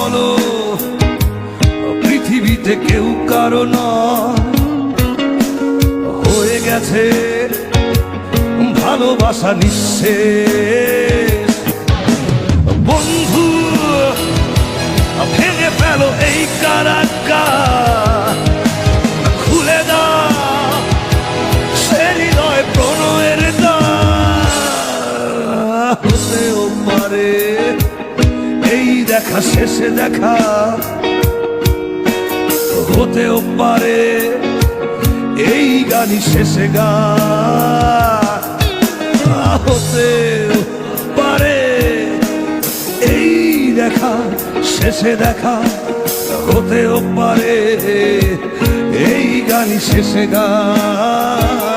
বলো পৃথিবীতে কেউ কারো নয়, হয়ে গেছে ভালোবাসা নিঃশেষ। বন্ধু ভেঙে ফেলো এই কারাগার, খুলে দাও সে হৃদয় প্রণয়ের দ্বার। হতেও পারে এই দেখা শেষে দেখা, হতেও পারে এই গানই শেষে গান, হতেও পারে এই দেখা শেষে দেখা, হতেও পারে এই গানই শেষে গান।